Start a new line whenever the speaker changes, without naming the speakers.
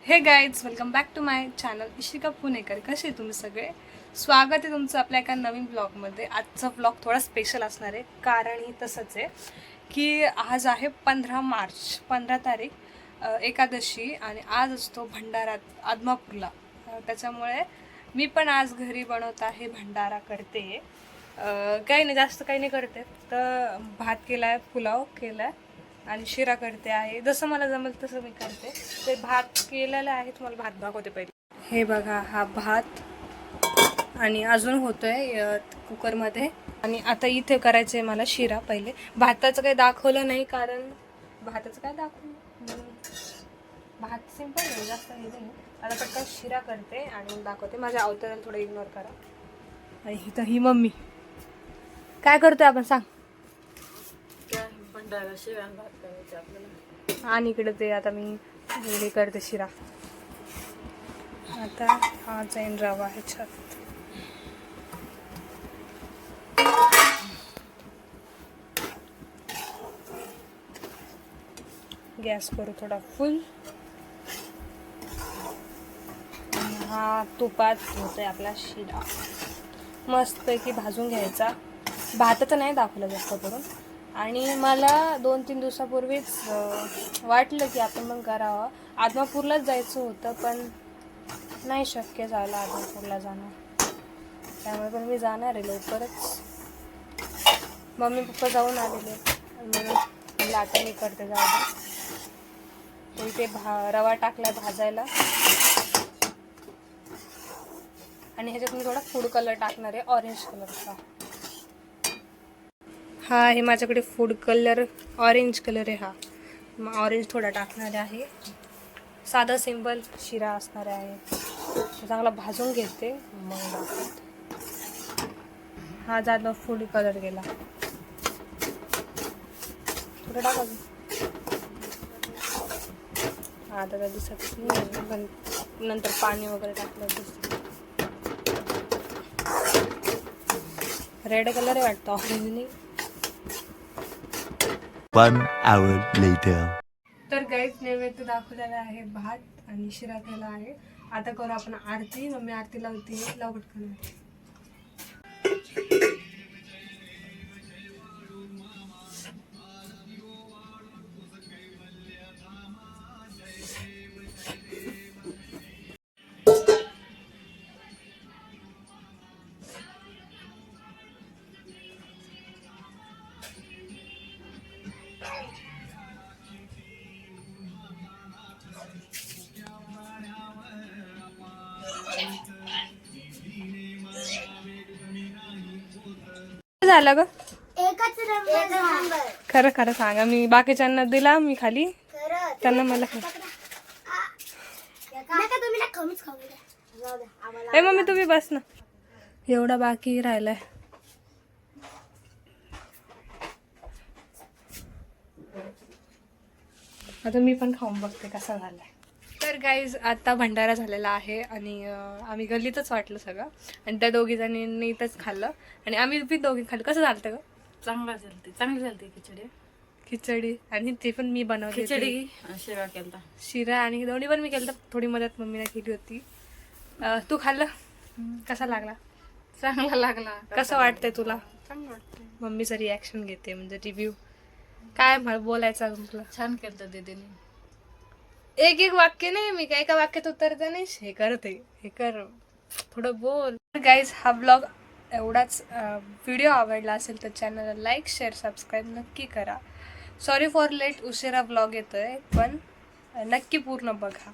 हे guys, welcome back to my channel Ishika Punekar. कसे तुम्ही सगळे? स्वागत आहे तुमचं आपल्या एका नवीन ब्लॉगमध्ये. आजचा ब्लॉग थोडा स्पेशल असणार आहे, कारण ही तसंच आहे की आज आहे 15 मार्च, 15 तारीख, एकादशी, आणि आज असतो भंडारात आदमापूरला. त्याच्यामुळे मी पण आज घरी बनवत आहे, भंडारा करते. काही नाही, जास्त काही नाही करते, तर भात केला आहे, पुलाव केला आहे आणि शिरा करते आहे. जसं मला जमेल तसं मी करते. ते भात केलेलं आहे, तुम्हाला भात दाखवते पहिले. हे बघा, हा भात आणि अजून होतोय कुकरमध्ये. आणि आता इथे करायचं आहे मला शिरा. पहिले भाताचं काही दाखवलं नाही, कारण भाताचं काय दाखवलं, भात सिंपल आहे, जास्त हे नाही. आता पटकन शिरा करते आणि दाखवते. माझ्या अवताराला थोडं इग्नोर करा. आणि इथं ही मम्मी काय करतोय आपण सांग. आणि इकडे ते आता मी हे करते शिरा. आता हा जाईन रवा ह्याच्यात. गॅस करू थोडा फुल. हा तुपात होतोय आपला शिरा. मस्तपैकी भाजून घ्यायचा. भाताचं नाही दाखवलं जास्त करून. आणि मला 2-3 दिवसापूर्वीच वाटलं की आपण मग करावं. आदमापूरलाच जायचं होतं, पण नाही शक्य झालं आदमापूरला जाणं. त्यामुळे पण मी जाणार आहे लवकरच. मम्मी पप्पा जाऊन आलेले म्हणून आता मी करते. जाऊ दे. इथे रवा टाकलाय भाजायला, आणि ह्याच्यात मी थोडा फूड कलर टाकणार आहे, ऑरेंज कलरचा. हा आहे माझ्याकडे फूड कलर, ऑरेंज कलर आहे हा. मग ऑरेंज थोडा टाकणार आहे. साधा सिंपल शिरा असणार आहे. चांगला भाजून घेते मग दाखवते. हा जातो फूड कलर गेला. थोडं टाका. हा आता दिसत नाही, पण नंतर पाणी वगैरे टाकलं दिसत. रेड कलर आहे वाटतं, ऑरेंज नाही.
1 hour later.
तर गाईज, नैवेद्य दाखवलेला आहे, भात आणि शिरा केला आहे. आता करू आपण आरती. मम्मी आरती लावते, लाव पटकन. झालं ग? खरं खरं सांगा. मी बाकीच्यांना दिला, मी खाली, त्यांना मला ए मम्मी तुम्ही बस ना. एवढा बाकी राहिलाय. आता मी पण खाऊन बघते कसा झालाय. तर गाईज, आता भंडारा झालेला आहे आणि आम्ही गल्लीतच वाटलं सगळं, आणि त्या दोघी जणींनी इथंच खाल्लं आणि आम्ही बी दोघी खाल्लं. कसं झालं ग?
चांगली झालते
खिचडी, आणि ते पण मी बनवली.
शिरा केलता.
शिरा आणि दोन्ही पण मी केलं. थोडी मदत मम्मीने केली होती. तू खाल्लं? कसा लागला?
चांगला लागला.
कसं वाटतंय तुला?
चांगलं वाटतंय.
मम्मीचं रिॲक्शन घेते, म्हणजे रिव्ह्यू काय बोलायचं तुला?
छान केलं दीदीने.
एक एक वाक्य नाही, मी काय एका वाक्यात उतरते नाही. हे करते, हे कर, थोडं बोल. गाईज, हा ब्लॉग एवढाच. व्हिडिओ आवडला असेल तर चॅनलला लाईक, शेअर, सबस्क्राईब नक्की करा. सॉरी फॉर लेट, उशिरा ब्लॉग येतोय, पण नक्की पूर्ण बघा.